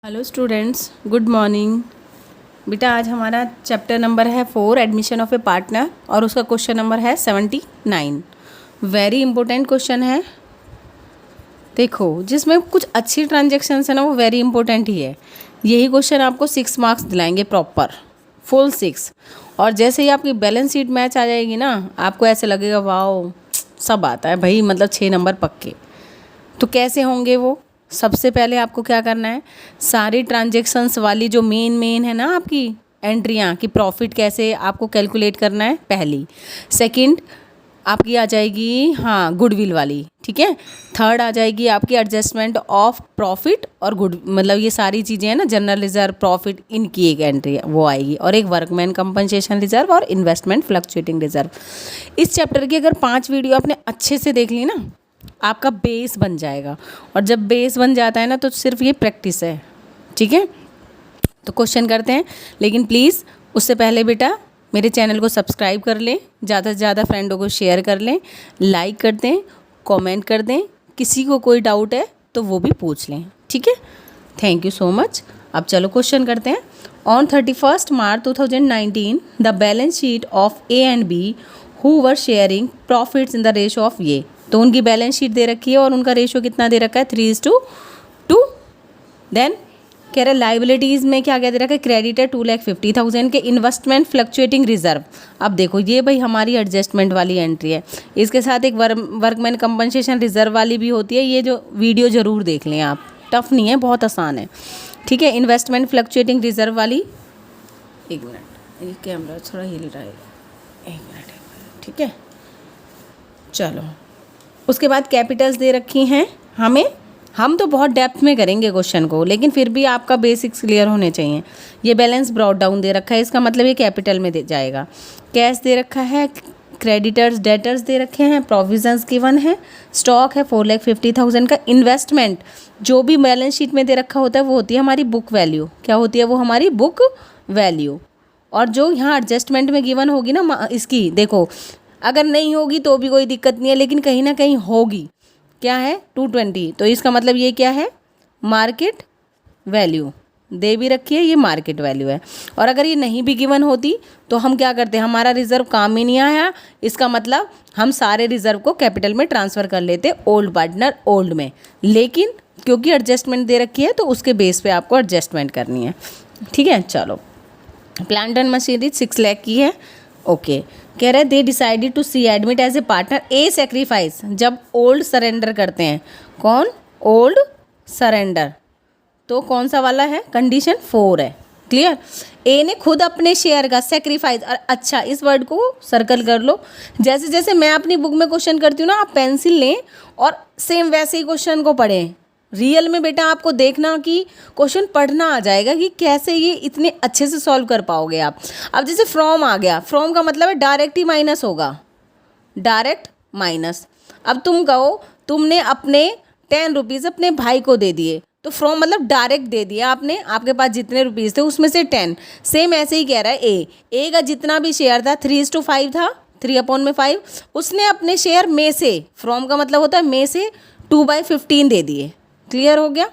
Hello students, good morning. बेटा आज हमारा चैप्टर नंबर है 4 एडमिशन ऑफ ए पार्टनर और उसका क्वेश्चन नंबर है 79। वेरी इंपॉर्टेंट क्वेश्चन है। देखो, जिसमें कुछ अच्छी ट्रांजेक्शन्स है ना, वो वेरी इंपॉर्टेंट ही है। यही क्वेश्चन आपको 6 मार्क्स दिलाएंगे, प्रॉपर फुल 6। और जैसे ही आपकी बैलेंस शीट मैच आ जाएगी ना, आपको ऐसे लगेगा वाओ सब आता है भाई, मतलब 6 नंबर पक्के। तो कैसे होंगे वो? सबसे पहले आपको क्या करना है, सारी ट्रांजेक्शन्स वाली जो मेन है ना आपकी एंट्रियाँ, कि प्रॉफिट कैसे आपको कैलकुलेट करना है, पहली। सेकंड आपकी आ जाएगी हाँ गुडविल वाली, ठीक है। थर्ड आ जाएगी आपकी एडजस्टमेंट ऑफ प्रॉफिट और गुड, मतलब ये सारी चीज़ें हैं ना, जनरल रिजर्व, प्रॉफिट, इनकी एक एंट्री वो आएगी। और एक वर्कमैन कंपनसेशन रिजर्व और इन्वेस्टमेंट फ्लक्चुएटिंग रिजर्व। इस चैप्टर की अगर 5 वीडियो आपने अच्छे से देख ली ना, आपका बेस बन जाएगा। और जब बेस बन जाता है ना, तो सिर्फ ये प्रैक्टिस है, ठीक है। तो क्वेश्चन करते हैं, लेकिन प्लीज़ उससे पहले बेटा मेरे चैनल को सब्सक्राइब कर लें, ज़्यादा से ज़्यादा फ्रेंडों को शेयर कर लें, लाइक कर दें, कमेंट कर दें। किसी को कोई डाउट है तो वो भी पूछ लें, ठीक है। Thank you so much. अब चलो क्वेश्चन करते हैं। On 31 March 2019 the balance sheet of A and B who were sharing profits in the ratio of ये। तो उनकी बैलेंस शीट दे रखी है और उनका रेशो कितना दे रखा है, 3:2। देन कह रहे लाइबिलिटीज़ में क्या क्या दे रखा है, क्रेडिटर 2,50,000 के, इन्वेस्टमेंट फ्लक्चुएटिंग रिजर्व। अब देखो ये भाई हमारी एडजस्टमेंट वाली एंट्री है, इसके साथ एक वर्कमैन कंपनसेशन रिजर्व वाली भी होती है। ये जो वीडियो ज़रूर देख लें आप, टफ नहीं है, बहुत आसान है, ठीक है। इन्वेस्टमेंट फ्लक्चुएटिंग रिजर्व वाली, एक मिनट, ये कैमरा थोड़ा हिल रहा है, एक मिनट, ठीक है। चलो उसके बाद कैपिटल्स दे रखी हैं हमें। हम तो बहुत डेप्थ में करेंगे क्वेश्चन को, लेकिन फिर भी आपका बेसिक्स क्लियर होने चाहिए। ये बैलेंस ब्रॉट डाउन दे रखा है, इसका मतलब ये कैपिटल में दे जाएगा। कैश दे रखा है, क्रेडिटर्स डेटर्स दे रखे हैं, प्रोविजंस गिवन है, स्टॉक है 4,50,000 का। इन्वेस्टमेंट जो भी बैलेंस शीट में दे रखा होता है वो होती है हमारी बुक वैल्यू। क्या होती है वो? हमारी बुक वैल्यू। और जो यहाँ एडजस्टमेंट में गिवन होगी ना, इसकी देखो, अगर नहीं होगी तो भी कोई दिक्कत नहीं है, लेकिन कहीं ना कहीं होगी। क्या है? 220। तो इसका मतलब ये क्या है? मार्केट वैल्यू दे भी रखी है, ये मार्केट वैल्यू है। और अगर ये नहीं भी गिवन होती तो हम क्या करते हैं, हमारा रिजर्व काम ही नहीं आया, इसका मतलब हम सारे रिजर्व को कैपिटल में ट्रांसफ़र कर लेते, ओल्ड पार्टनर ओल्ड में। लेकिन क्योंकि एडजस्टमेंट दे रखी है तो उसके बेस पे आपको एडजस्टमेंट करनी है, ठीक है। चलो, प्लांट एंड मशीनरी 6 लाख की है, ओके। कह रहे they decided to C admit as a partner A sacrifice, जब ओल्ड सरेंडर करते हैं। कौन? Old surrender. तो कौन सा वाला है? कंडीशन 4 है, क्लियर। ए ने खुद अपने शेयर का सेक्रीफाइस, अच्छा इस वर्ड को सर्कल कर लो। जैसे जैसे मैं अपनी बुक में क्वेश्चन करती हूँ ना, आप पेंसिल लें और सेम वैसे ही क्वेश्चन को पढ़ें। रियल में बेटा आपको देखना कि क्वेश्चन पढ़ना आ जाएगा कि कैसे ये इतने अच्छे से सॉल्व कर पाओगे आप। अब जैसे फ्रॉम आ गया, फ्रॉम का मतलब है डायरेक्ट ही माइनस होगा, डायरेक्ट माइनस। अब तुम कहो तुमने अपने 10 रुपीज़ अपने भाई को दे दिए, तो फ्रॉम मतलब डायरेक्ट दे दिया आपने, आपके पास जितने रुपीज़ थे उसमें से 10। सेम ऐसे ही कह रहा है ए का जितना भी शेयर था 3:5 था, 3/5, उसने अपने शेयर में से, फ्रॉम का मतलब होता है में से, 2/15 दे दिए। क्लियर हो गया?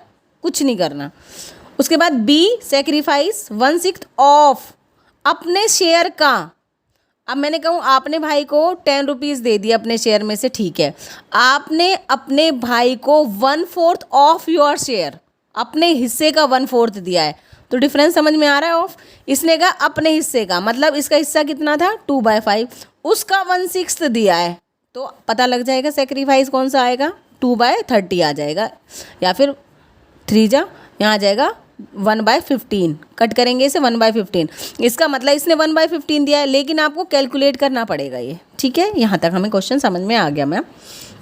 कुछ नहीं करना। उसके बाद बी सेक्रीफाइस 1/6 ऑफ अपने शेयर का। अब मैंने कहूँ आपने भाई को 10 रुपीज़ दे दिया अपने शेयर में से, ठीक है। आपने अपने भाई को 1/4 ऑफ योर शेयर, अपने हिस्से का 1/4 दिया है। तो डिफरेंस समझ में आ रहा है? ऑफ, इसने कहा अपने हिस्से का, मतलब इसका हिस्सा कितना था 2/5, उसका 1/6 दिया है। तो पता लग जाएगा सेक्रीफाइस कौन सा आएगा, 2/30 आ जाएगा, या फिर 3 यहाँ आ जाएगा 1/15। कट करेंगे इसे 1/15, इसका मतलब इसने 1/15 दिया है, लेकिन आपको कैलकुलेट करना पड़ेगा ये, ठीक है। यहाँ तक हमें क्वेश्चन समझ में आ गया। मैम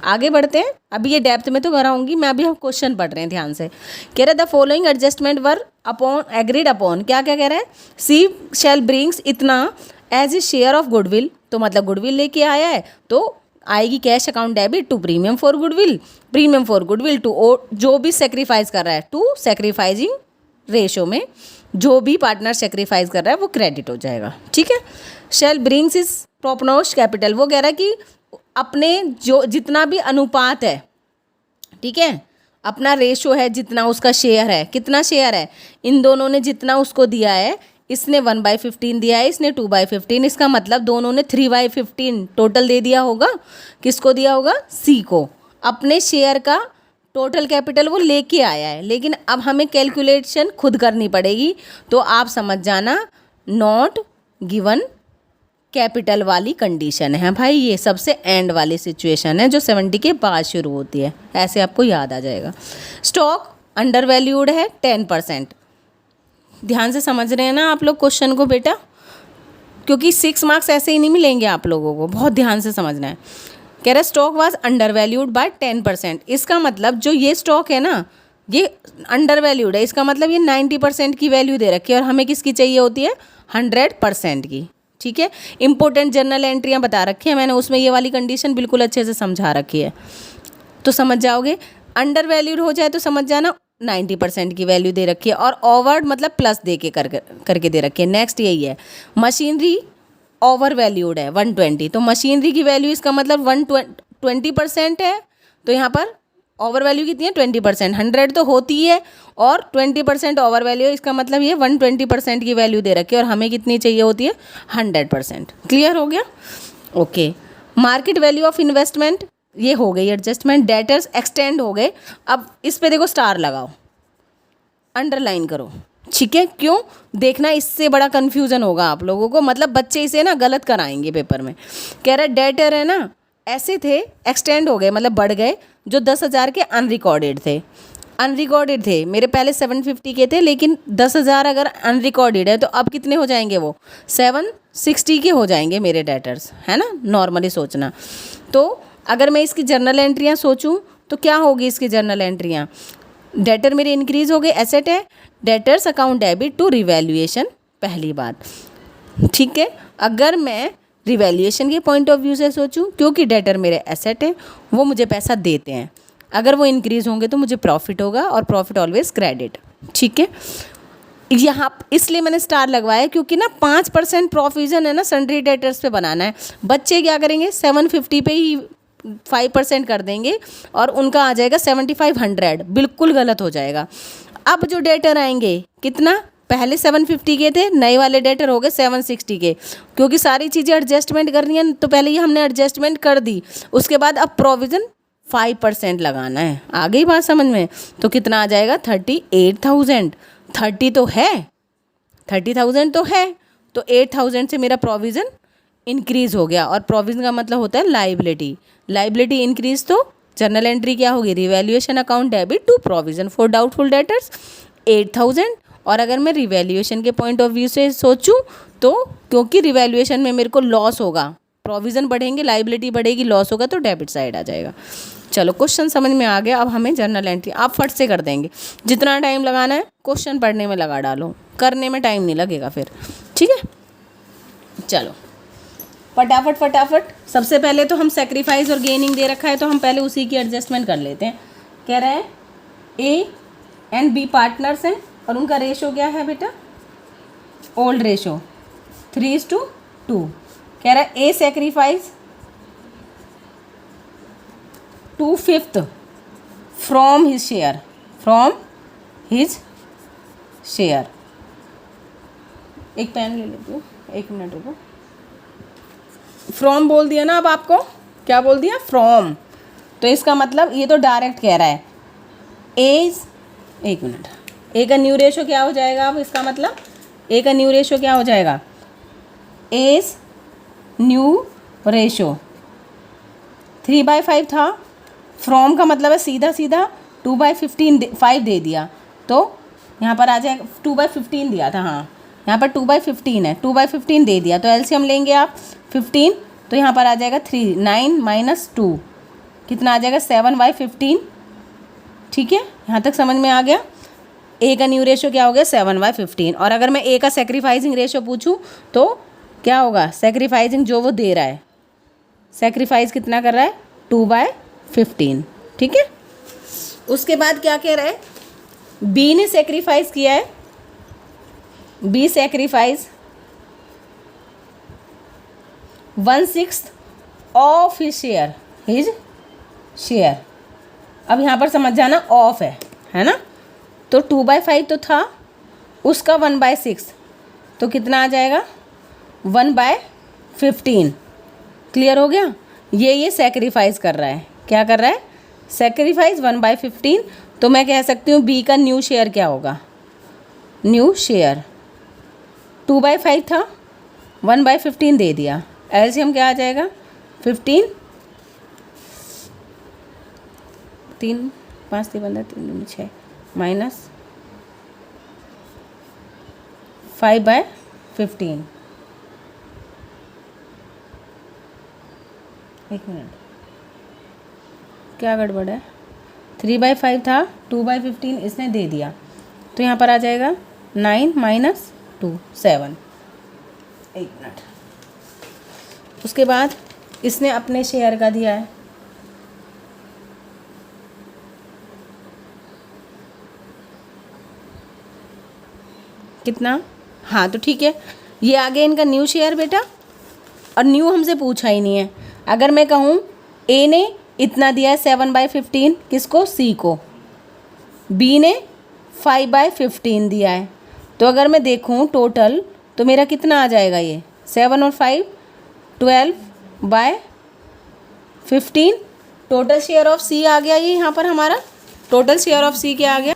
आगे बढ़ते हैं। अभी ये डेप्थ में तो कराऊंगी मैं, अभी हम क्वेश्चन पढ़ रहे हैं ध्यान से। कह रहे the following adjustment were upon agreed upon, क्या क्या कह रहे हैं, सी शैल ब्रिंग्स इतना as a share of goodwill. तो मतलब गुडविल लेके आया है तो आएगी cash account debit to premium for goodwill, premium for goodwill to जो भी सेक्रीफाइस कर रहा है, टू सेक्रीफाइजिंग रेशो में जो भी पार्टनर सेक्रीफाइस कर रहा है वो क्रेडिट हो जाएगा, ठीक है। शेल ब्रिंग्स इज प्रोपोनोस कैपिटल, वो कह रहा है कि अपने जो जितना भी अनुपात है, ठीक है, अपना रेशो है जितना उसका शेयर है, कितना शेयर है, इन दोनों ने जितना उसको दिया है, इसने 1/15 दिया है, इसने 2/15, इसका मतलब दोनों ने 3/15 टोटल दे दिया होगा। किसको दिया होगा? सी को। अपने शेयर का टोटल कैपिटल वो लेके आया है, लेकिन अब हमें कैलकुलेशन खुद करनी पड़ेगी, तो आप समझ जाना नॉट गिवन कैपिटल वाली कंडीशन है भाई। ये सबसे एंड वाली सिचुएशन है जो 70 के बाद शुरू होती है, ऐसे आपको याद आ जाएगा। स्टॉक अंडर वैल्यूड है 10%। ध्यान से समझ रहे हैं ना आप लोग क्वेश्चन को बेटा, क्योंकि 6 मार्क्स ऐसे ही नहीं मिलेंगे आप लोगों को, बहुत ध्यान से समझना है। कह रहा है stock was under valued bye 10%। इसका मतलब जो ये स्टॉक है ना, ये अंडर वैल्यूड है, इसका मतलब ये 90% की वैल्यू दे रखी है, और हमें किसकी चाहिए होती है? 100% की। ठीक है, इंपॉर्टेंट जर्नल एंट्रियाँ बता रखी हैं मैंने, उसमें ये वाली कंडीशन बिल्कुल अच्छे से समझा रखी है, तो समझ जाओगे। अंडर वैल्यूड हो जाए तो समझ जाना 90% की वैल्यू दे रखी है, और ओवर्ड मतलब प्लस दे के करके दे रखी है। नेक्स्ट यही है, मशीनरी ओवर वैल्यूड है 120, तो मशीनरी की वैल्यू इसका मतलब 120% है, तो यहाँ पर ओवर वैल्यू कितनी है? 20%। 100 तो होती है और 20% ओवर वैल्यू है, इसका मतलब ये 120% की वैल्यू दे रखी है, और हमें कितनी चाहिए होती है? 100%। क्लियर हो गया? Okay. Market value of investment ये हो गई एडजस्टमेंट। डेटर्स एक्सटेंड हो गए। अब इस पे देखो स्टार लगाओ, अंडरलाइन करो, ठीक है? क्यों? देखना, इससे बड़ा कन्फ्यूज़न होगा आप लोगों को, मतलब बच्चे इसे ना गलत कराएंगे पेपर में। कह रहा है डेटर है ना, ऐसे थे, एक्सटेंड हो गए मतलब बढ़ गए, जो 10,000 के अनरिकॉर्डेड थे। अनरिकॉर्डेड थे मेरे पहले 750 के थे, लेकिन 10,000 अगर अनरिकॉर्डेड है तो अब कितने हो जाएंगे? वो 760 के हो जाएंगे मेरे डेटर्स, है ना? नॉर्मली सोचना। तो अगर मैं इसकी जर्नल एंट्रियाँ सोचूं तो क्या होगी इसकी जर्नल एंट्रियाँ? डेटर मेरे इंक्रीज हो गए, एसेट है, debtors account debit to revaluation, पहली बात। ठीक है, अगर मैं रिवैल्यूएशन के पॉइंट ऑफ व्यू से सोचूं, क्योंकि डेटर मेरे एसेट है, वो मुझे पैसा देते हैं, अगर वो इंक्रीज होंगे तो मुझे प्रॉफिट होगा, और प्रॉफिट ऑलवेज क्रेडिट। ठीक है, यहाँ इसलिए मैंने स्टार लगवाया क्योंकि ना 5% प्रोविजन है ना सन्ड्री डेटर्स पे बनाना है। बच्चे क्या करेंगे? 750 पे ही 5% कर देंगे, और उनका आ जाएगा 7500, बिल्कुल गलत हो जाएगा। अब जो डेटर आएंगे, कितना? पहले 750 के थे, नए वाले डेटर हो गए 760 के, क्योंकि सारी चीज़ें एडजस्टमेंट करनी है, तो पहले ये हमने एडजस्टमेंट कर दी, उसके बाद अब प्रोविज़न 5% लगाना है। आ गई बात समझ में? तो कितना आ जाएगा? 38,000। 30 तो है, 30,000 तो है, तो 8,000 से मेरा प्रोविज़न इंक्रीज़ हो गया, और प्रोविज़न का मतलब होता है लाइबिलिटी। लाइबिलिटी इंक्रीज तो जर्नल एंट्री क्या होगी? Revaluation account debit to provision for doubtful debtors 8,000। और अगर मैं रिवैल्यूएशन के पॉइंट ऑफ व्यू से सोचूं तो क्योंकि रिवैल्यूएशन में मेरे को लॉस होगा, प्रोविज़न बढ़ेंगे, लाइबिलिटी बढ़ेगी, लॉस होगा, तो डेबिट साइड आ जाएगा। चलो, क्वेश्चन समझ में आ गया। अब हमें जर्नल एंट्री आप फट से कर देंगे, जितना टाइम लगाना है क्वेश्चन पढ़ने में लगा डालो, करने में टाइम नहीं लगेगा फिर। ठीक है, चलो फटाफट फटाफट। सबसे पहले तो हम सेक्रीफाइस और गेनिंग दे रखा है, तो हम पहले उसी की एडजस्टमेंट कर लेते हैं। कह रहा है ए एंड बी पार्टनर्स हैं, और उनका रेशो क्या है बेटा? Old ratio 3:2। कह रहा है a sacrifice 2/5 from his share, from his share. एक पेन ले लेती हूँ, 1 मिनट रुको। फ्रॉम बोल दिया ना, अब आपको क्या बोल दिया? फ्रॉम। तो इसका मतलब ये तो डायरेक्ट कह रहा है एज, 1 मिनट, ए का न्यू रेशो क्या हो जाएगा? अब इसका मतलब ए का न्यू रेशो क्या हो जाएगा? एज न्यू रेशो 3/5 था। फ्रॉम का मतलब है सीधा सीधा 2/15 5 दे दिया, तो यहाँ पर आ जाएगा 2/15 दिया था, हाँ यहाँ पर 2/15 है, 2/15 दे दिया, तो एलसीएम लेंगे आप 15, तो यहाँ पर आ जाएगा 3, 9 - 2 कितना आ जाएगा? 7/15। ठीक है, यहाँ तक समझ में आ गया? ए का न्यू रेशो क्या हो गया? 7/15। और अगर मैं ए का सेक्रीफाइसिंग रेशो पूछूं तो क्या होगा? सेक्रीफाइसिंग जो वो दे रहा है, सेक्रीफाइस कितना कर रहा है? 2/15। ठीक है, उसके बाद क्या कह रहा है? बी ने सेक्रीफाइस किया है, B sacrifice 1/6 of his share, अब यहाँ पर समझ जाना ऑफ है ना। तो 2/5 तो था, उसका 1/6, तो कितना आ जाएगा 1/15। क्लियर हो गया। ये सेक्रीफाइस कर रहा है, क्या कर रहा है, सेक्रीफाइस 1/15। तो मैं कह सकती हूँ बी का न्यू शेयर क्या होगा, न्यू शेयर 2/5 था, 1/15 दे दिया, एलसीएम क्या आ जाएगा 15, 3 5 3 15 3 2 6 माइनस 5/15। एक मिनट, क्या गड़बड़ है, 3/5 था, 2/15 इसने दे दिया, तो यहाँ पर आ जाएगा 9 माइनस 2 7। एक मिनट, उसके बाद इसने अपने शेयर का दिया है, कितना, हाँ तो ठीक है, ये आ गया इनका न्यू शेयर बेटा, और न्यू हमसे पूछा ही नहीं है। अगर मैं कहूँ ए ने इतना दिया है 7/15 किसको, सी को, बी ने 5/15 दिया है, तो अगर मैं देखूँ टोटल तो मेरा कितना आ जाएगा, ये 7 और 5 12/15। टोटल शेयर ऑफ सी आ गया, ये यहाँ पर हमारा टोटल शेयर ऑफ सी क्या आ गया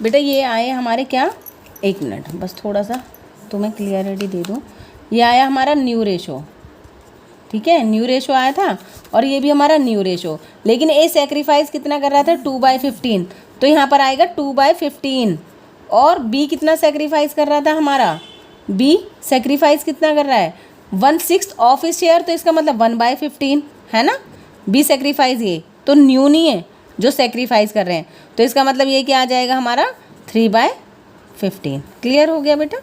बेटा, ये आए हमारे क्या, एक मिनट बस थोड़ा सा तुम्हें क्लियरिटी दे दूँ, ये आया हमारा न्यू रेशो, ठीक है, न्यू रेशो आया था, और ये भी हमारा न्यू रेशो, लेकिन ए सेक्रीफाइस कितना कर रहा था 2/15, तो यहाँ पर आएगा 2/15। और बी कितना सेक्रीफाइस कर रहा था हमारा, बी सेक्रीफाइस कितना कर रहा है 1/6 ऑफ इस शेयर, तो इसका मतलब 1/15 है ना, बी सेक्रीफाइस, ये तो न्यू नहीं है जो सेक्रीफाइस कर रहे हैं, तो इसका मतलब ये क्या आ जाएगा हमारा 3/15। क्लियर हो गया बेटा,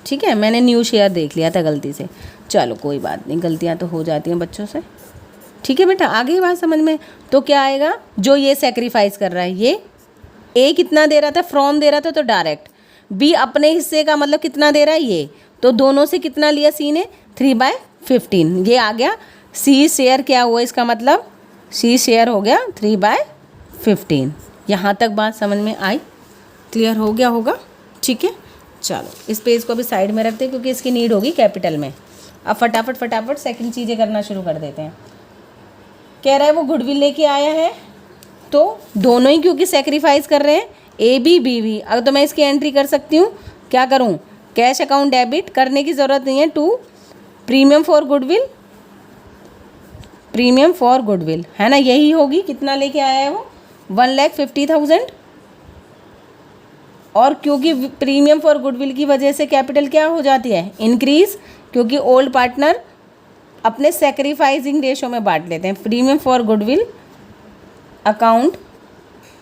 ठीक है, मैंने न्यू शेयर देख लिया था गलती से, चलो कोई बात नहीं, गलतियाँ तो हो जाती हैं बच्चों से, ठीक है बेटा, आ गई बात समझ में। तो क्या आएगा, जो ये सेक्रीफाइस कर रहा है, ये ए कितना दे रहा था, फ्रॉम दे रहा था तो डायरेक्ट, बी अपने हिस्से का मतलब कितना दे रहा है ये, तो दोनों से कितना लिया सी ने 3/15, ये आ गया सी शेयर, क्या हुआ इसका मतलब सी शेयर हो गया 3/15। यहाँ तक बात समझ में आई, क्लियर हो गया होगा, ठीक है। चलो इस पेज को अभी साइड में रखते हैं क्योंकि इसकी नीड होगी कैपिटल में। अब फटाफट सेकंड चीज़ें करना शुरू कर देते हैं। कह रहा है वो गुडविल लेके आया है, तो दोनों ही क्योंकि सेक्रीफाइस कर रहे हैं, ए बी बी वी, अगर तो मैं इसकी एंट्री कर सकती हूँ, क्या करूँ, कैश अकाउंट डेबिट करने की ज़रूरत नहीं है, to premium for goodwill, premium for goodwill है ना, यही होगी, कितना लेके आया है वो 1,50,000, और क्योंकि प्रीमियम फॉर गुडविल की वजह से कैपिटल क्या हो जाती है इंक्रीज, क्योंकि ओल्ड पार्टनर अपने सेक्रीफाइसिंग रेशो में बांट लेते हैं। Premium for goodwill account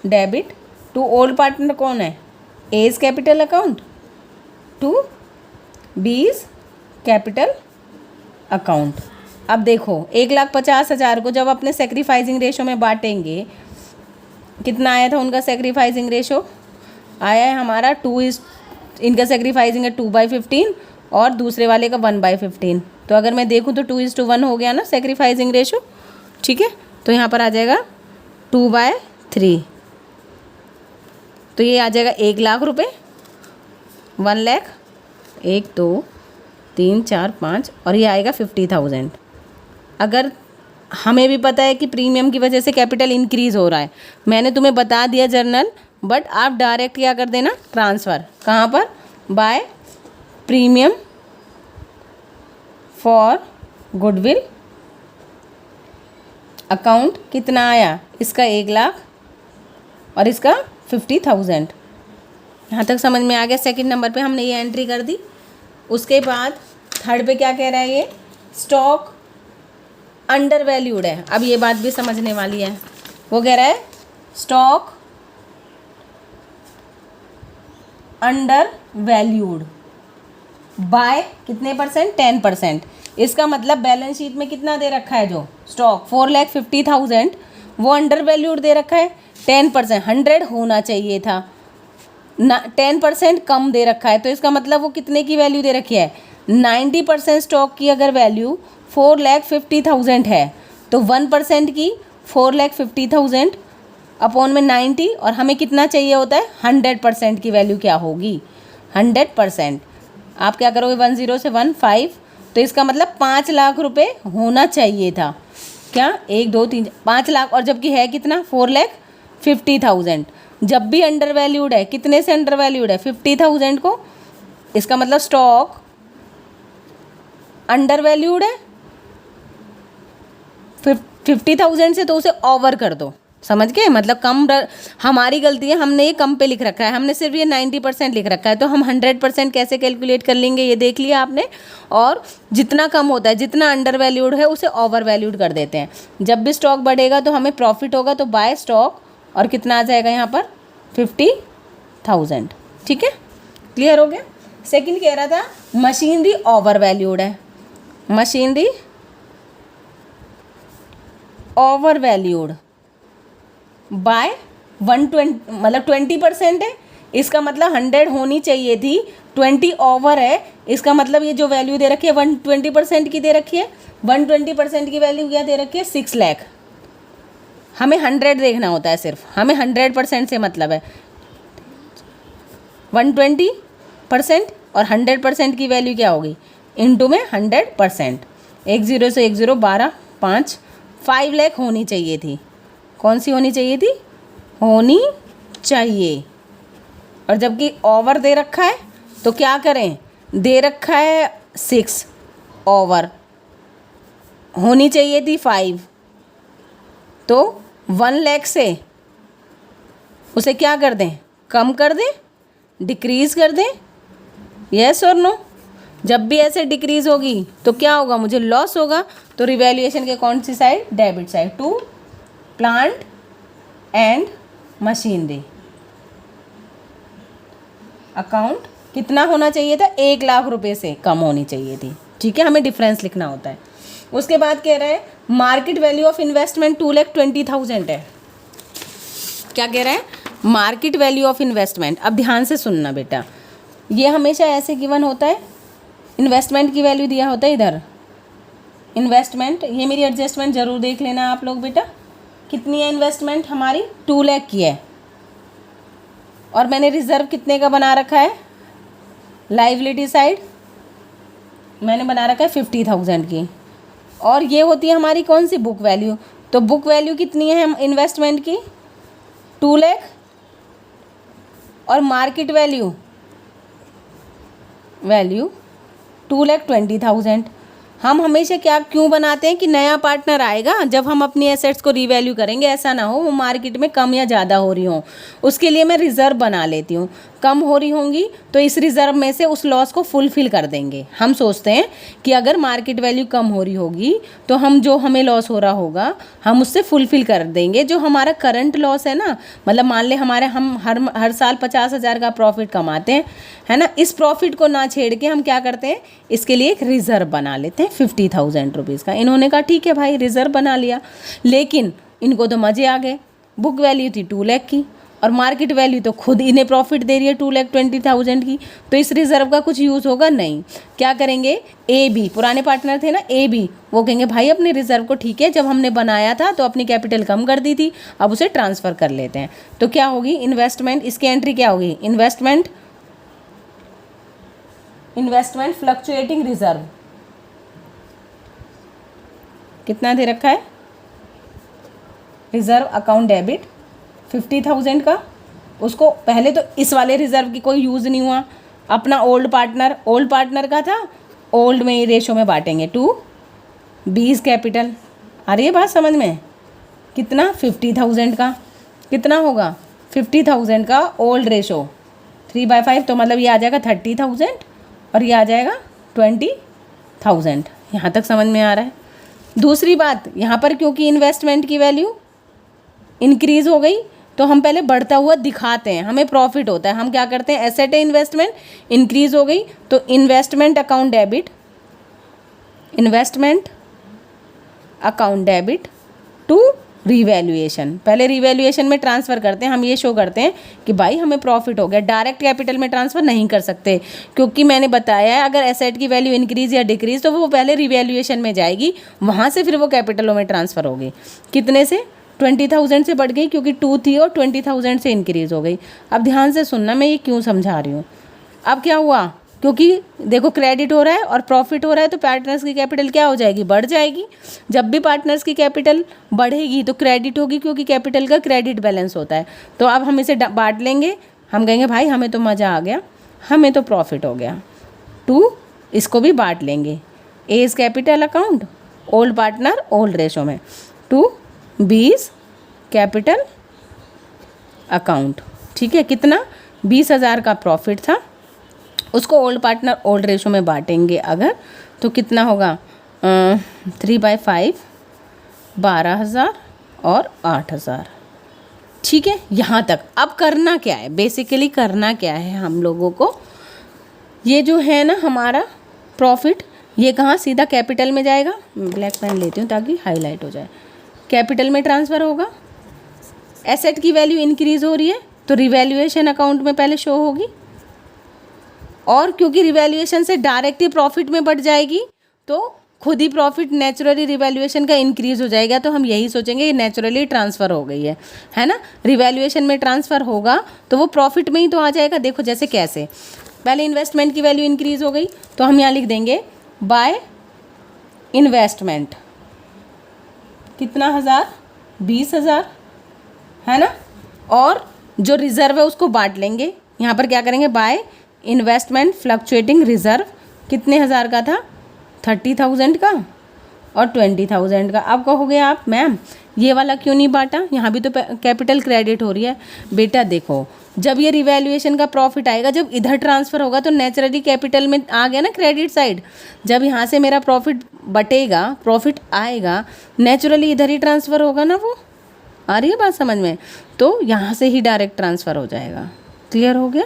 debit to old partner कौन है, A is capital account to B is capital account. अब देखो 1,50,000 को जब अपने सेक्रीफाइसिंग रेशो में बांटेंगे, कितना आया था उनका सेक्रीफाइसिंग रेशो, आया है हमारा 2 इनका सेक्रीफाइसिंग है 2/15 और दूसरे वाले का 1/15, तो अगर मैं देखूँ तो 2:1 हो गया ना सेक्रीफाइसिंग रेशो, ठीक है। तो यहाँ पर आ जाएगा 2/3, तो ये आ जाएगा 1,00,000 रुपये, 1,00,000, 1 2 3 4 5, और ये आएगा 50,000। अगर हमें भी पता है कि प्रीमियम की वजह से कैपिटल इंक्रीज़ हो रहा है, मैंने तुम्हें बता दिया जर्नल, बट आप डायरेक्ट क्या कर देना ट्रांसफ़र, कहाँ पर, by premium for goodwill account, कितना आया इसका 1,00,000 और इसका 50,000। यहाँ तक समझ में आ गया। सेकंड नंबर पे हमने ये एंट्री कर दी। उसके बाद थर्ड पे क्या कह रहा है, ये स्टॉक अंडर वैल्यूड है। अब ये बात भी समझने वाली है, वो कह रहा है स्टॉक अंडर वैल्यूड बाय कितने परसेंट, 10%। इसका मतलब बैलेंस शीट में कितना दे रखा है, जो स्टॉक 4,50,000 वो अंडर वैल्यूड दे रखा है 10%, 100 होना चाहिए था ना, 10% कम दे रखा है, तो इसका मतलब वो कितने की वैल्यू दे रखी है, 90% स्टॉक की अगर वैल्यू 4,50,000 है तो 1% की 4,50,000 अपॉन में 90, और हमें कितना चाहिए होता है 100% की वैल्यू क्या होगी 100%। आप क्या करोगे 10 से 15, तो इसका मतलब 5 लाख रुपए होना चाहिए था। क्या 1 2 3 5 लाख, और जबकि है कितना 4,50,000। जब भी अंडर वैल्यूड है, कितने से अंडर वैल्यूड है 50,000 को, इसका मतलब स्टॉक अंडर वैल्यूड है 50,000 से, तो उसे ओवर कर दो। समझ गए, मतलब कम हमारी गलती है, हमने ये कम पे लिख रखा है, हमने सिर्फ ये 90% लिख रखा है, तो हम 100% कैसे कैलकुलेट कर लेंगे ये देख लिया आपने। और जितना कम होता है, जितना अंडर वैल्यूड है उसे ओवर वैल्यूड कर देते हैं। जब भी स्टॉक बढ़ेगा तो हमें प्रॉफिट होगा, तो बाय स्टॉक, और कितना आ जाएगा यहाँ पर 50,000। ठीक है, क्लियर हो गया। सेकंड कह रहा था मशीनरी ओवर वैल्यूड है, मशीनरी ओवर वैल्यूड बाय 120, मतलब 20% है, इसका मतलब 100 होनी चाहिए थी, 20 ओवर है, इसका मतलब ये जो वैल्यू दे रखी है 120% की दे रखी है। 120% की वैल्यू क्या दे रखी है 6 लाख। हमें 100 देखना होता है, सिर्फ हमें 100% से मतलब है। 120% और 100% की वैल्यू क्या होगी इनटू में 100%। 10 से 10 12 5 5 लाख होनी चाहिए थी। कौन सी होनी चाहिए थी, होनी चाहिए। और जबकि ओवर दे रखा है तो क्या करें, दे रखा है 6, ओवर होनी चाहिए थी 5, तो 1 लाख से उसे क्या कर दें, कम कर दें, डिक्रीज़ कर दें। यस और नो। जब भी ऐसे डिक्रीज़ होगी तो क्या होगा, मुझे लॉस होगा। तो रिवैल्यूएशन के कौन सी side, debit side, to plant and machinery. Account कितना होना चाहिए था, 1 लाख रुपए से कम होनी चाहिए थी। ठीक है, हमें डिफरेंस लिखना होता है। उसके बाद कह रहे हैं मार्केट वैल्यू ऑफ इन्वेस्टमेंट 2,20,000 है। क्या कह रहा है, मार्केट वैल्यू ऑफ इन्वेस्टमेंट। अब ध्यान से सुनना बेटा, ये हमेशा ऐसे गिवन होता है, इन्वेस्टमेंट की वैल्यू दिया होता है इधर, इन्वेस्टमेंट। ये मेरी एडजस्टमेंट ज़रूर देख लेना आप लोग बेटा, कितनी है इन्वेस्टमेंट हमारी 2 लाख की है, और मैंने रिज़र्व कितने का बना रखा है, लाइबिलिटी साइड मैंने बना रखा है 50,000 की, और ये होती है हमारी कौन सी, बुक वैल्यू। तो बुक वैल्यू कितनी है हम इन्वेस्टमेंट की 2 लाख, और मार्केट वैल्यू 2,20,000। हम हमेशा क्या क्यों बनाते हैं कि नया पार्टनर आएगा जब हम अपनी एसेट्स को रीवैल्यू करेंगे, ऐसा ना हो वो मार्केट में कम या ज़्यादा हो रही हो, उसके लिए मैं रिज़र्व बना लेती हूँ। कम हो रही होंगी तो इस रिज़र्व में से उस लॉस को फुलफ़िल कर देंगे। हम सोचते हैं कि अगर मार्केट वैल्यू कम हो रही होगी तो हम जो हमें लॉस हो रहा होगा हम उससे फुलफ़िल कर देंगे। जो हमारा करंट लॉस है ना, मतलब मान ले हमारे हम हर साल 50,000 का प्रॉफिट कमाते हैं, है ना, इस प्रॉफिट को ना छेड़ के हम क्या करते हैं, इसके लिए एक रिज़र्व बना लेते हैं 50,000 रुपीज़ का। इन्होंने कहा ठीक है भाई रिज़र्व बना लिया, लेकिन इनको तो मज़े आ गए। बुक वैल्यू थी 2 लाख की, और मार्केट वैल्यू तो खुद इन्हें प्रॉफिट दे रही है 2,20,000 की, तो इस रिज़र्व का कुछ यूज़ होगा नहीं। क्या करेंगे, ए बी, पुराने पार्टनर थे ना ए बी, वो कहेंगे भाई अपने रिज़र्व को ठीक है, जब हमने बनाया था तो अपनी कैपिटल कम कर दी थी, अब उसे ट्रांसफ़र कर लेते हैं। तो क्या होगी इन्वेस्टमेंट, इसकी एंट्री क्या होगी, इन्वेस्टमेंट फ्लक्चुएटिंग रिज़र्व। कितना दे रखा है, रिज़र्व अकाउंट डेबिट 50,000 का, उसको पहले तो इस वाले रिज़र्व की कोई यूज़ नहीं हुआ, अपना ओल्ड पार्टनर का था, ओल्ड में ही रेशो में बांटेंगे 2 कैपिटल। आ रही है बात समझ में, कितना 50,000 का कितना होगा 50,000 का ओल्ड रेशो 3/5, तो मतलब ये आ जाएगा 30,000 और ये आ जाएगा 20,000। यहाँ तक समझ में आ रहा है। दूसरी बात यहाँ पर क्योंकि इन्वेस्टमेंट की वैल्यू इंक्रीज़ हो गई तो हम पहले बढ़ता हुआ दिखाते हैं, हमें प्रॉफिट होता है, हम क्या करते हैं, एसेट है इन्वेस्टमेंट, इंक्रीज़ हो गई तो investment account debit to revaluation. पहले रिवैल्यूएशन में ट्रांसफ़र करते हैं, हम ये शो करते हैं कि भाई हमें प्रॉफिट हो गया। डायरेक्ट कैपिटल में ट्रांसफ़र नहीं कर सकते क्योंकि मैंने बताया है अगर एसेट की वैल्यू इंक्रीज़ या डिक्रीज़ तो वो पहले रिवैल्यूएशन में जाएगी, वहाँ से फिर वो कैपिटलों में ट्रांसफ़र होगी। कितने से 20,000 से बढ़ गई क्योंकि 2 थी और 20,000 से इंक्रीज़ हो गई। अब ध्यान से सुनना, मैं ये क्यों समझा रही हूँ। अब क्या हुआ, क्योंकि देखो क्रेडिट हो रहा है और प्रॉफिट हो रहा है तो पार्टनर्स की कैपिटल क्या हो जाएगी, बढ़ जाएगी। जब भी पार्टनर्स की कैपिटल बढ़ेगी तो क्रेडिट होगी, क्योंकि कैपिटल का क्रेडिट बैलेंस होता है। तो अब हम इसे बांट लेंगे, हम कहेंगे भाई हमें तो मज़ा आ गया, हमें तो प्रॉफिट हो गया। 2 इसको भी बांट लेंगे, A is capital account, old partner old ratio में, 2 बी इज़ कैपिटल अकाउंट। ठीक है, कितना 20,000 का प्रॉफिट था, उसको ओल्ड पार्टनर ओल्ड रेशो में बांटेंगे अगर, तो कितना होगा 3/5 12,000 और 8,000। ठीक है, यहाँ तक। अब करना क्या है, बेसिकली करना क्या है हम लोगों को, ये जो है ना हमारा प्रॉफिट, ये कहाँ सीधा कैपिटल में जाएगा। ब्लैक पेन लेती हूँ ताकि हाईलाइट हो जाए। कैपिटल में ट्रांसफ़र होगा, एसेट की वैल्यू इंक्रीज़ हो रही है तो रिवैल्यूएशन अकाउंट में पहले शो होगी, और क्योंकि रिवैल्यूएशन से डायरेक्ट ही प्रॉफिट में बढ़ जाएगी तो खुद ही प्रॉफिट नेचुरली रिवैल्यूएशन का इंक्रीज़ हो जाएगा। तो हम यही सोचेंगे ये नेचुरली ट्रांसफ़र हो गई है ना। रिवैल्यूएशन में ट्रांसफ़र होगा तो वो प्रॉफिट में ही तो आ जाएगा। देखो जैसे कैसे, पहले इन्वेस्टमेंट की वैल्यू इंक्रीज़ हो गई तो हम यहाँ लिख देंगे बाय इन्वेस्टमेंट, कितना 1000, 20,000 है ना। और जो रिज़र्व है उसको बांट लेंगे, यहाँ पर क्या करेंगे, बाय इन्वेस्टमेंट फ्लक्चुएटिंग रिज़र्व, कितने हज़ार का था, 30,000 का और 20,000 का। अब कहोगे आप मैम ये वाला क्यों नहीं बांटा, यहाँ भी तो कैपिटल क्रेडिट हो रही है। बेटा देखो, जब ये रिवैल्यूएशन का प्रॉफिट आएगा, जब इधर ट्रांसफ़र होगा तो नेचुरली कैपिटल में आ गया ना क्रेडिट साइड। जब यहाँ से मेरा प्रॉफिट बटेगा, प्रॉफिट आएगा, नेचुरली इधर ही ट्रांसफ़र होगा ना। वो आ रही है बात समझ में, तो यहाँ से ही डायरेक्ट ट्रांसफ़र हो जाएगा। क्लियर हो गया,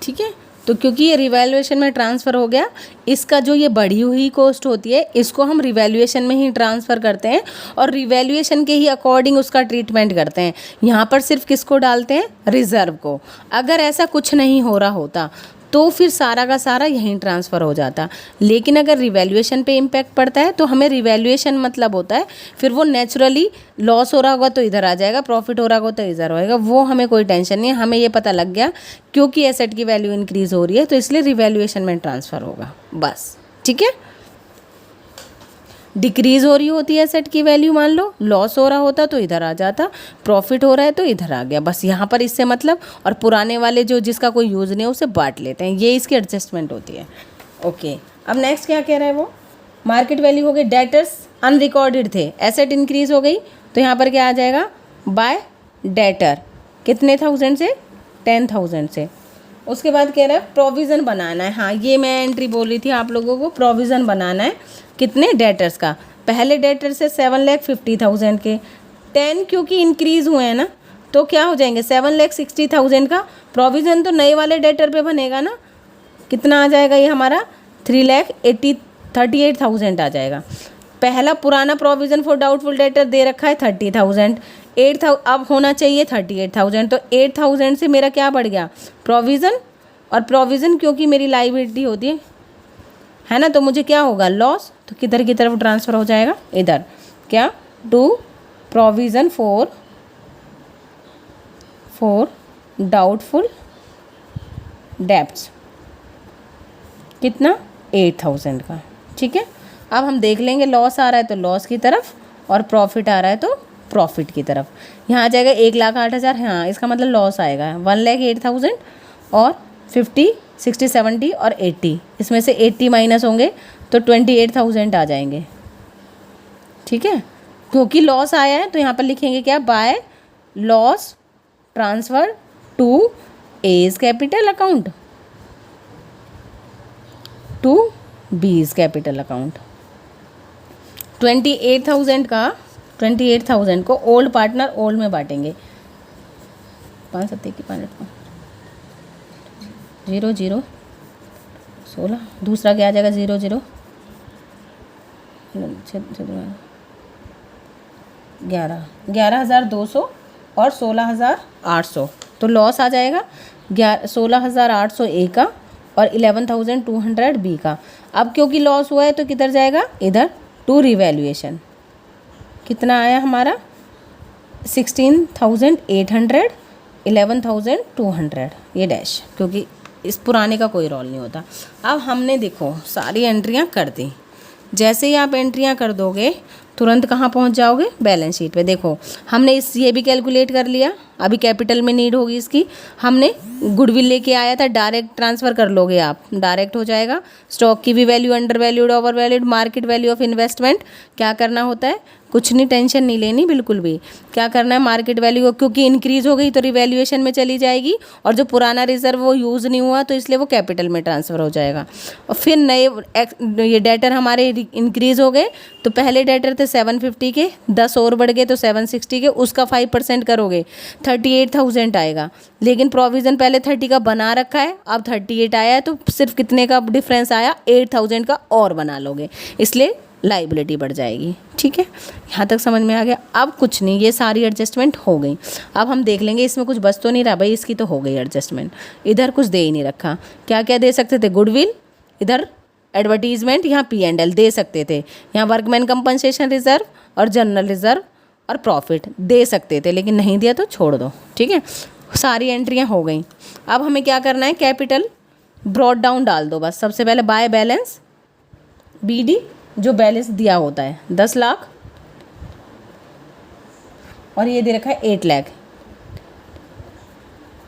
ठीक है। तो क्योंकि ये रिवैल्यूएशन में ट्रांसफ़र हो गया, इसका जो ये बढ़ी हुई कॉस्ट होती है इसको हम रिवैल्यूएशन में ही ट्रांसफ़र करते हैं और रिवैल्यूएशन के ही अकॉर्डिंग उसका ट्रीटमेंट करते हैं। यहाँ पर सिर्फ किसको डालते हैं, रिज़र्व को। अगर ऐसा कुछ नहीं हो रहा होता तो फिर सारा का सारा यहीं ट्रांसफ़र हो जाता। लेकिन अगर रिवैल्यूएशन पे इम्पैक्ट पड़ता है तो हमें रिवैल्यूएशन मतलब होता है फिर वो नेचुरली लॉस हो रहा होगा तो इधर आ जाएगा, प्रॉफिट हो रहा होगा तो इधर होएगा, वो हमें कोई टेंशन नहीं है। हमें ये पता लग गया क्योंकि एसेट की वैल्यू इंक्रीज़ हो रही है तो इसलिए रिवैल्यूएशन में ट्रांसफ़र होगा, बस। ठीक है, डिक्रीज़ हो रही होती है एसेट की वैल्यू, मान लो लॉस हो रहा होता तो इधर आ जाता, प्रॉफिट हो रहा है तो इधर आ गया, बस यहाँ पर इससे मतलब। और पुराने वाले जो जिसका कोई यूज़ नहीं है उसे बांट लेते हैं, ये इसकी एडजस्टमेंट होती है। ओके, अब नेक्स्ट क्या कह रहा है वो, मार्केट वैल्यू हो गई, डेटर्स अनरिकॉर्डेड थे, एसेट इंक्रीज़ हो गई तो यहाँ पर क्या आ जाएगा, बाय डेटर, कितने 1000 से 10,000 से। उसके बाद कह रहा है प्रोविज़न बनाना है। हाँ, ये मैं एंट्री बोल रही थी आप लोगों को, प्रोविज़न बनाना है कितने, डेटर्स का। पहले डेटर से 7,50,000 के, 10 क्योंकि इंक्रीज़ हुए हैं ना तो क्या हो जाएंगे 7,60,000 का प्रोविज़न तो नए वाले डेटर पे बनेगा ना। कितना आ जाएगा ये हमारा 3,38,000 आ जाएगा। पहला पुराना प्रोविज़न फॉर डाउटफुल डेटर दे रखा है 30,000, 8,000 अब होना चाहिए 38,000, तो 8,000 से मेरा क्या बढ़ गया, प्रोविज़न। और प्रोविज़न क्योंकि मेरी लायबिलिटी होती है ना, तो मुझे क्या होगा, लॉस। तो किधर की तरफ ट्रांसफ़र हो जाएगा, इधर, क्या, to provision for doubtful debts, कितना 8,000 का। ठीक है, अब हम देख लेंगे, लॉस आ रहा है तो लॉस की तरफ और प्रॉफिट आ रहा है तो प्रॉफिट की तरफ। यहाँ आ जाएगा 1,08,000, हाँ इसका मतलब लॉस आएगा 1,08,000 और 50, 60, 70 और 80, इसमें से 80 माइनस होंगे तो 28,000 आ जाएंगे। ठीक है, क्योंकि लॉस आया है तो यहाँ पर लिखेंगे क्या, by loss transfer to A's capital account to B's capital account. 28,000 को ओल्ड पार्टनर ओल्ड में बांटेंगे, 5 7 की 5 0 0 16, दूसरा क्या आ जाएगा 0 0 11,200 और 16,800, तो लॉस आ जाएगा 16,800 ए का और 11,200 बी का। अब क्योंकि लॉस हुआ है तो किधर जाएगा, इधर टू रिवैल्यूएशन। कितना आया हमारा 16,800, 11,200, ये डैश, क्योंकि इस पुराने का कोई रोल नहीं होता। अब हमने देखो सारी एंट्रियां कर दी। जैसे ही आप एंट्रियां कर दोगे तुरंत कहाँ पहुँच जाओगे, बैलेंस शीट पे। देखो हमने ये भी कैलकुलेट कर लिया, अभी कैपिटल में नीड होगी इसकी। हमने गुडविल लेके आया था, डायरेक्ट ट्रांसफ़र कर लोगे आप, डायरेक्ट हो जाएगा। स्टॉक की भी value under valued, over valued, market value of investment. क्या करना होता है, कुछ नहीं, टेंशन नहीं लेनी बिल्कुल भी। क्या करना है, मार्केट वैल्यू क्योंकि इंक्रीज़ हो गई तो रिवैल्यूएशन में चली जाएगी, और जो पुराना रिजर्व वो यूज़ नहीं हुआ तो इसलिए वो कैपिटल में ट्रांसफ़र हो जाएगा। और फिर नए ये डेटर हमारे इंक्रीज़ हो गए, तो पहले डेटर थे 750 के, 10 और बढ़ गए तो 760 के, उसका 5% करोगे 38,000 आएगा। लेकिन प्रोविज़न पहले 30 का बना रखा है, अब 38 आया है, तो सिर्फ कितने का डिफरेंस आया, 8,000 का और बना लोगे, इसलिए लाइबिलिटी बढ़ जाएगी। ठीक है, यहाँ तक समझ में आ गया। अब कुछ नहीं, ये सारी एडजस्टमेंट हो गई। अब हम देख लेंगे इसमें कुछ बच तो नहीं रहा भाई, इसकी तो हो गई एडजस्टमेंट। इधर कुछ दे ही नहीं रखा, क्या क्या दे सकते थे, गुडविल, इधर एडवर्टीजमेंट, यहाँ P&L दे सकते थे, यहाँ वर्कमैन कंपनसेशन रिजर्व और जनरल रिजर्व और प्रॉफिट दे सकते थे, लेकिन नहीं दिया तो छोड़ दो। ठीक है, सारी एंट्रियाँ हो गई। अब हमें क्या करना है, कैपिटल ब्रॉड डाउन डाल दो बस। सबसे पहले बाय बैलेंस, BD जो बैलेंस दिया होता है 10 लाख, और ये दे रखा है 8 लाख,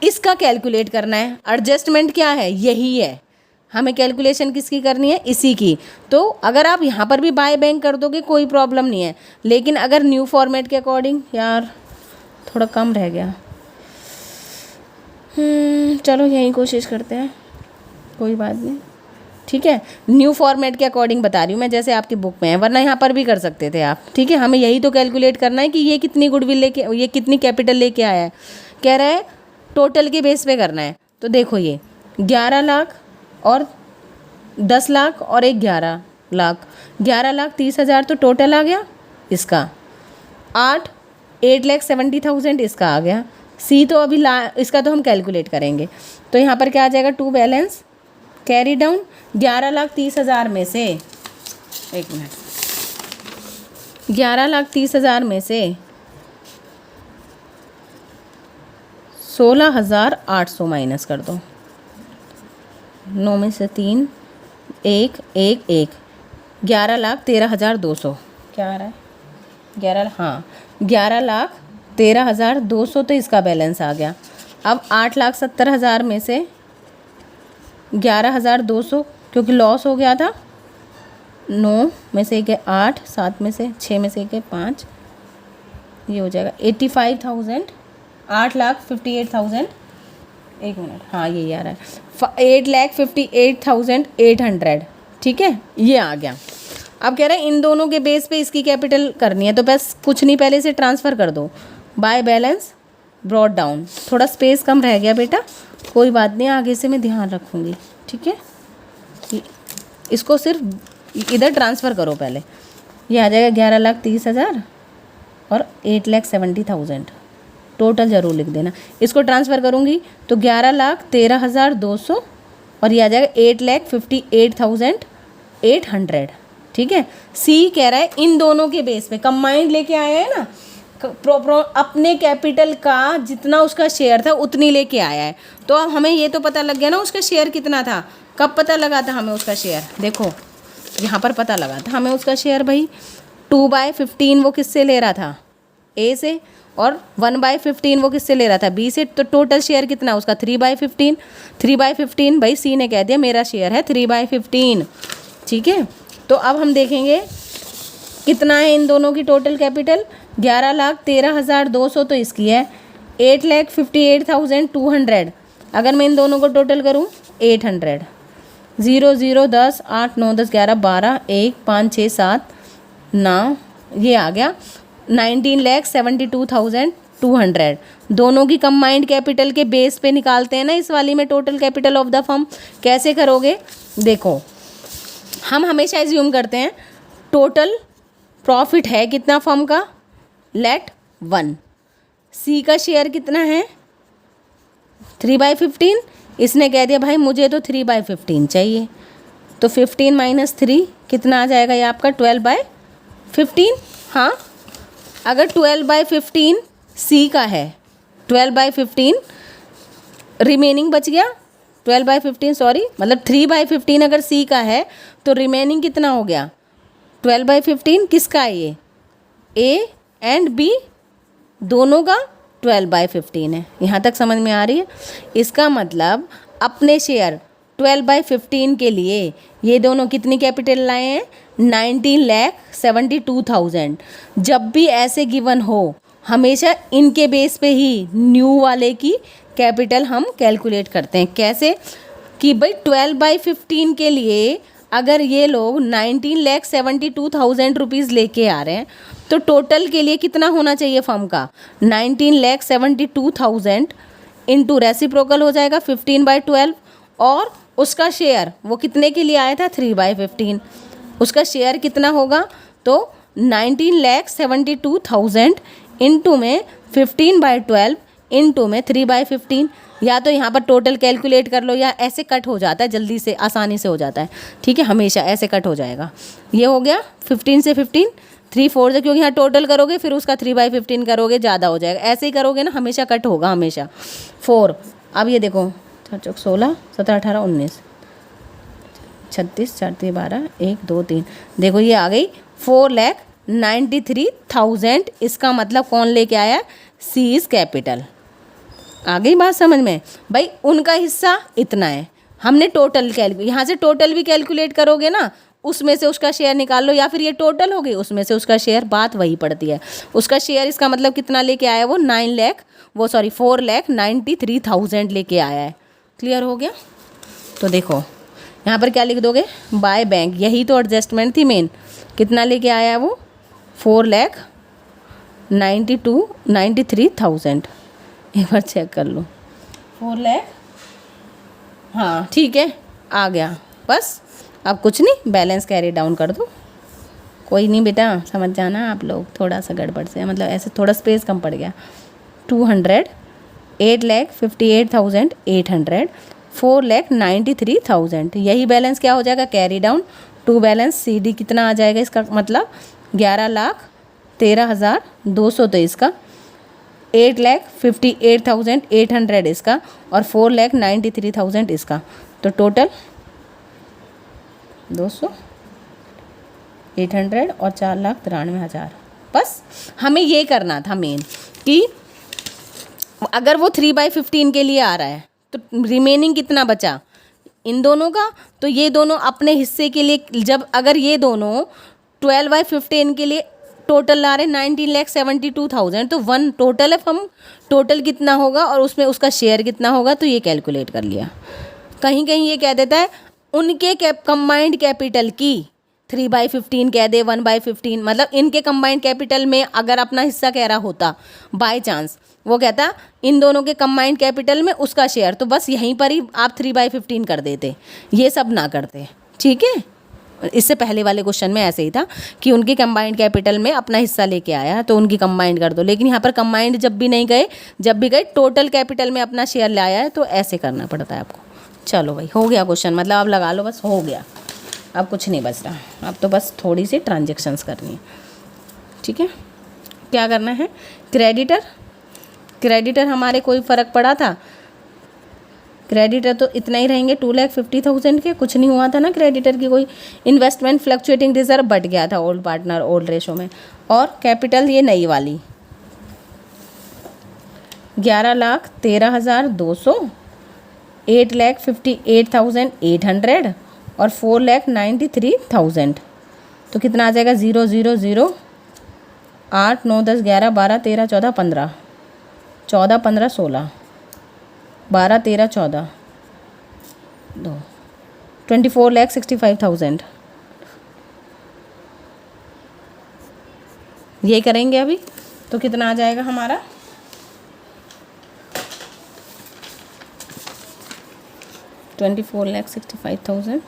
इसका कैलकुलेट करना है। एडजस्टमेंट क्या है, यही है, हमें कैलकुलेशन किसकी करनी है, इसी की। तो अगर आप यहाँ पर भी बाय बैंक कर दोगे कोई प्रॉब्लम नहीं है, लेकिन अगर न्यू फॉर्मेट के अकॉर्डिंग, यार थोड़ा कम रह गया, चलो यही कोशिश करते हैं, कोई बात नहीं। ठीक है, न्यू फॉर्मेट के अकॉर्डिंग बता रही हूँ मैं, जैसे आपकी बुक में है, वरना यहाँ पर भी कर सकते थे आप। ठीक है, हमें यही तो कैलकुलेट करना है कि ये कितनी गुडविल लेके, ये कितनी कैपिटल लेके आया है। कह रहा है टोटल के बेस पे करना है, तो देखो ये 11 लाख और 10 लाख और एक 11 लाख, 11,30,000 तो टोटल आ गया इसका। 8,70,000 इसका आ गया। सी तो अभी इसका तो हम कैलकुलेट करेंगे, तो यहाँ पर क्या आ जाएगा, टू बैलेंस कैरी डाउन 11,30,000 में से, एक मिनट, 11,30,000 में से 16,800 माइनस कर दो, 9 में से 3, 1, 1, 1, 11,13,200 क्या आ रहा है, 11,13,200 तो इसका बैलेंस आ गया। अब 8,70,000 में से 11,200 क्योंकि लॉस हो गया था, 9 में से 1 है 8, 7 में से 6 में से 1 है 5, ये हो जाएगा 85,000, 8,58,000, एक मिनट, हाँ यही आ रहा है 8,58,800। ठीक है, ये आ गया। अब कह रहे हैं इन दोनों के बेस पे इसकी कैपिटल करनी है, तो बस कुछ नहीं, पहले से ट्रांसफ़र कर दो। बाय बैलेंस ब्रॉड डाउन, थोड़ा स्पेस कम रह गया बेटा, कोई बात नहीं, आगे से मैं ध्यान रखूँगी। ठीक है, इसको सिर्फ इधर ट्रांसफ़र करो पहले, ये आ जाएगा 11,30,000 और 8,70,000, टोटल ज़रूर लिख देना। इसको ट्रांसफ़र करूँगी तो 11,13,200 और ये आ जाएगा 8,58,800। ठीक है, सी कह रहा है इन दोनों के बेस पे कंबाइंड लेके आया है ना, अपने कैपिटल का जितना उसका शेयर था उतनी लेके आया है। तो अब हमें ये तो पता लग गया ना उसका शेयर कितना था। कब पता लगा था हमें उसका शेयर, देखो यहाँ पर पता लगा था हमें उसका शेयर भाई 2/15 वो किससे ले रहा था, ए से, और 1/15 वो किससे ले रहा था, बी से। तो टोटल शेयर कितना उसका 3/15, 3/15 भाई सी ने कह दिया मेरा शेयर है 3/15। ठीक है, तो अब हम देखेंगे कितना है इन दोनों की टोटल कैपिटल, 11,13,200 तो इसकी है, 8,58,200। अगर मैं इन दोनों को टोटल करूँ 800, 0 0 10 8 9 10 11 12 1 5 6 7 9, ये आ गया 19,72,200। दोनों की कंबाइंड कैपिटल के बेस पे निकालते हैं ना इस वाली में total capital of the firm. कैसे करोगे, देखो हम हमेशा एज्यूम करते हैं टोटल प्रॉफिट है कितना फर्म का, लेट 1, सी का शेयर कितना है 3/15, इसने कह दिया भाई मुझे तो 3/15 चाहिए, तो 15 - 3 कितना आ जाएगा ये आपका 12/15। हाँ, अगर 12/15 सी का है, 12/15 रिमेनिंग बच गया, 12/15 सॉरी, मतलब 3/15 अगर सी का है तो रिमेनिंग कितना हो गया, 12/15 किसका है ये, ए एंड बी दोनों का 12/15 है। यहाँ तक समझ में आ रही है। इसका मतलब अपने शेयर 12/15 के लिए ये दोनों कितनी कैपिटल लाए हैं, 19,72,000। जब भी ऐसे गिवन हो हमेशा इनके बेस पे ही न्यू वाले की कैपिटल हम कैलकुलेट करते हैं। कैसे कि भाई 12/15 के लिए अगर ये लोग 19,72,000 रुपीज़ लेके आ रहे हैं तो टोटल के लिए कितना होना चाहिए फर्म का, 19,72,000 इंटू रेसिप्रोकल हो जाएगा 15/12 और उसका शेयर वो कितने के लिए आया था, 3/15। उसका शेयर कितना होगा, तो 19,72,000 इंटू में 15/12 इंटू में 3/15। या तो यहाँ पर टोटल कैलकुलेट कर लो या ऐसे कट हो जाता है, जल्दी से आसानी से हो जाता है, ठीक है, हमेशा ऐसे कट हो जाएगा। ये हो गया 15 से 15, 3 4 से, क्योंकि यहाँ टोटल करोगे फिर उसका 3/15 करोगे ज़्यादा हो जाएगा, ऐसे ही करोगे ना हमेशा कट होगा हमेशा। 4, अब ये देखो 16 17 18 19 36 4 3 12 1 2 3, देखो ये आ गई 4,93,000। इसका मतलब कौन लेके आया, सी इज कैपिटल। आ गई बात समझ में भाई, उनका हिस्सा इतना है, हमने टोटल यहाँ से टोटल भी कैलकुलेट करोगे ना, उसमें से उसका शेयर निकाल लो, या फिर ये टोटल हो गई उसमें से उसका शेयर, बात वही पड़ती है। उसका शेयर इसका मतलब कितना लेके आया, वो 4,93,000 लेके आया है। क्लियर हो गया। तो देखो यहाँ पर क्या लिख दोगे, बाय बैंक, यही तो एडजस्टमेंट थी मेन। कितना लेके आया है वो, 4,93,000। एक बार चेक कर लो, 4 लाख, हाँ ठीक है आ गया। बस अब कुछ नहीं, बैलेंस कैरी डाउन कर दो। कोई नहीं बेटा, समझ जाना आप लोग, थोड़ा सा गड़बड़ से मतलब ऐसे थोड़ा स्पेस कम पड़ गया। 200, 8,58,800, 4,93,000, यही बैलेंस क्या हो जाएगा, carry down to balance C D कितना आ जाएगा, इसका मतलब 11,13,200 तो इसका, 8,58,800 इसका और 4,93,000 इसका, तो टोटल 200, 800 और 4,93,000। बस हमें ये करना था मेन कि अगर वो 3/15 के लिए आ रहा है तो रिमेनिंग कितना बचा इन दोनों का, तो ये दोनों अपने हिस्से के लिए, जब अगर ये दोनों 12/15 के लिए टोटल ला रहे 19,72,000, तो वन टोटल है फर्म, टोटल कितना होगा और उसमें उसका शेयर कितना होगा, तो ये कैलकुलेट कर लिया। कहीं कहीं ये कह देता है उनके कंबाइंड कैपिटल की 3/15 कह दे, 1/15, मतलब इनके कंबाइंड कैपिटल में अगर अपना हिस्सा कह रहा होता बाय चांस, वो कहता इन दोनों के कंबाइंड कैपिटल में उसका शेयर, तो बस यहीं पर ही आप 3/15 कर देते, ये सब ना करते, ठीक है। इससे पहले वाले क्वेश्चन में ऐसे ही था कि उनके कंबाइंड कैपिटल में अपना हिस्सा लेके आया तो उनकी कंबाइंड कर दो, लेकिन यहाँ पर कंबाइंड जब भी नहीं गए, जब भी गए टोटल कैपिटल में अपना शेयर ले आया है, तो ऐसे करना पड़ता है आपको। चलो भाई हो गया क्वेश्चन, मतलब आप लगा लो, बस हो गया, अब कुछ नहीं बच रहा, अब तो बस थोड़ी सी ट्रांजेक्शन्स करनी है, ठीक है। क्या करना है, क्रेडिटर हमारे कोई फ़र्क पड़ा था, क्रेडिटर तो इतना ही रहेंगे 2,50,000 के, कुछ नहीं हुआ था ना क्रेडिटर की कोई, इन्वेस्टमेंट फ्लक्चुएटिंग रिजर्व बढ़ गया था ओल्ड पार्टनर ओल्ड रेशो में, और कैपिटल ये नई वाली 11,13,200, 8,58,800 और 4,93,000, तो कितना आ जाएगा, 0 0 0 8 9 10 11 12 13 14 15 14 15 16 12 13 14 2 24,65,000। ये करेंगे अभी, तो कितना आ जाएगा हमारा, 24,65,000,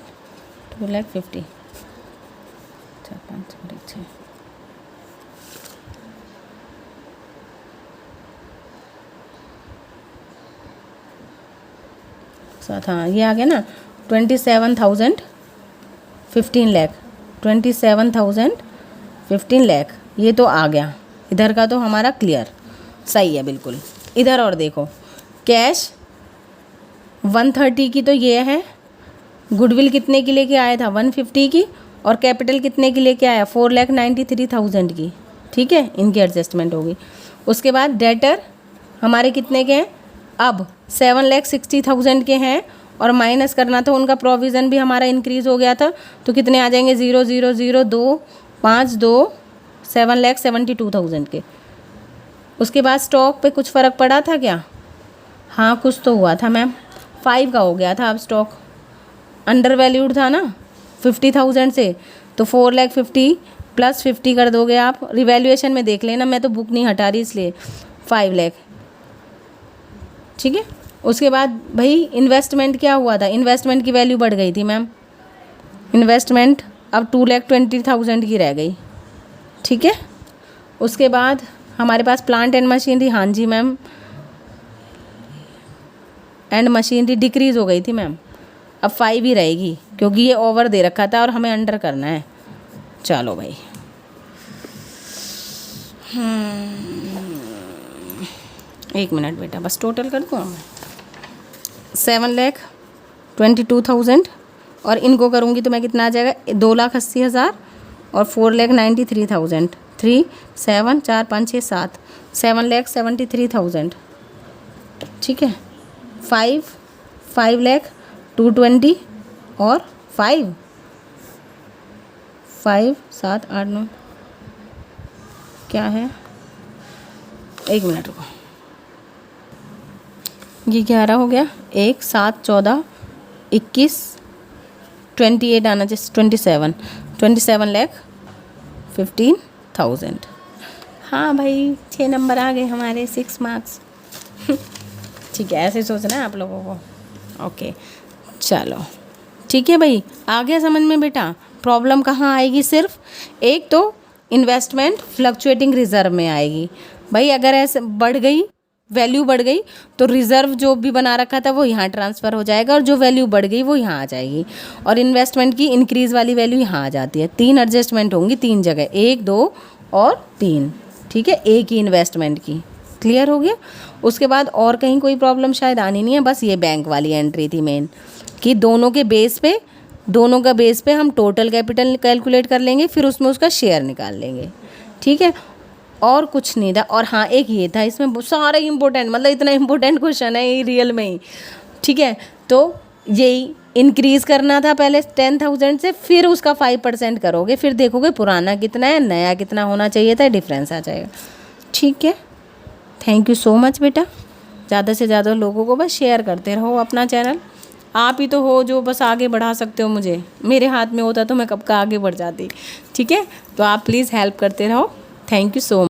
2,50,000, 4 5 6 साथ, हाँ ये आ गया ना, 27,000 15 लाख, 27,000 15 लाख, ये तो आ गया, इधर का तो हमारा क्लियर सही है बिल्कुल। इधर और देखो, कैश 130 की तो ये है, गुडविल कितने की लेके आया था 150 की, और कैपिटल कितने की लेके आया 4,93,000 की। ठीक है, इनकी एडजस्टमेंट होगी। उसके बाद डेटर हमारे कितने के हैं, अब 7,60,000 के हैं, और माइनस करना था उनका प्रोविज़न भी हमारा इंक्रीज़ हो गया था, तो कितने आ जाएंगे 0,0,0,2,5,2 7,72,000 के। उसके बाद स्टॉक पे कुछ फ़र्क पड़ा था क्या, हाँ कुछ तो हुआ था मैम, 5 का हो गया था। अब स्टॉक अंडर वैल्यूड था ना 50,000 से, तो 4,50,000 प्लस 50 कर दोगे आप, रिवैल्यूएशन में देख लेना, मैं तो बुक नहीं हटा रही इसलिए 5 लाख। ठीक है, उसके बाद भाई इन्वेस्टमेंट क्या हुआ था, इन्वेस्टमेंट की वैल्यू बढ़ गई थी मैम, इन्वेस्टमेंट अब 2,20,000 की रह गई। ठीक है, उसके बाद हमारे पास प्लांट एंड मशीनरी, हाँ जी मैम, एंड मशीनरी डिक्रीज़ हो गई थी मैम, अब 5 ही रहेगी क्योंकि ये ओवर दे रखा था और हमें अंडर करना है। चलो भाई, एक मिनट बेटा, बस टोटल कर दूँ मैं 7,22,000 और इनको करूँगी तो मैं कितना आ जाएगा 2,80,000 और 4,93,000, 3 7 4 5 6 7 7,73,000। ठीक है, 5,220 और 5 7 8 9 क्या है, एक मिनट रुको, ये 11 हो गया, 1 7 14 21 28 आना चाहिए, 27,15,000। हाँ भाई 6 नंबर आ गए हमारे, 6 मार्क्स। ठीक है, ऐसे सोचना है आप लोगों को। ओके चलो ठीक है भाई, आ गया समझ में बेटा। प्रॉब्लम कहाँ आएगी, सिर्फ एक तो इन्वेस्टमेंट फ्लक्चुएटिंग रिजर्व में आएगी भाई। अगर ऐसे बढ़ गई, वैल्यू बढ़ गई, तो रिज़र्व जो भी बना रखा था वो यहाँ ट्रांसफ़र हो जाएगा, और जो वैल्यू बढ़ गई वो यहाँ आ जाएगी, और इन्वेस्टमेंट की इंक्रीज़ वाली वैल्यू यहाँ आ जाती है। 3 एडजस्टमेंट होंगी 3 जगह, 1 2 और 3। ठीक है, एक ही इन्वेस्टमेंट की। क्लियर हो गया। उसके बाद और कहीं कोई प्रॉब्लम शायद आनी नहीं है, बस ये बैंक वाली एंट्री थी मेन, कि दोनों का बेस पे हम टोटल कैपिटल कैलकुलेट कर लेंगे, फिर उसमें उसका शेयर निकाल लेंगे। ठीक है, और कुछ नहीं था। और हाँ, एक ये था, इसमें सारे इंपॉर्टेंट, मतलब इतना इंपॉर्टेंट क्वेश्चन है ये रियल में ही। ठीक है, तो यही इंक्रीज़ करना था पहले 10,000 से, फिर उसका 5% करोगे, फिर देखोगे पुराना कितना है, नया कितना होना चाहिए था, डिफरेंस आ जाएगा। ठीक है, थैंक यू सो मच बेटा। ज़्यादा से ज़्यादा लोगों को बस शेयर करते रहो अपना चैनल। आप ही तो हो जो बस आगे बढ़ा सकते हो मुझे, मेरे हाथ में होता तो मैं कब का आगे बढ़ जाती। ठीक है, तो आप प्लीज़ हेल्प करते रहो। Thank you so much.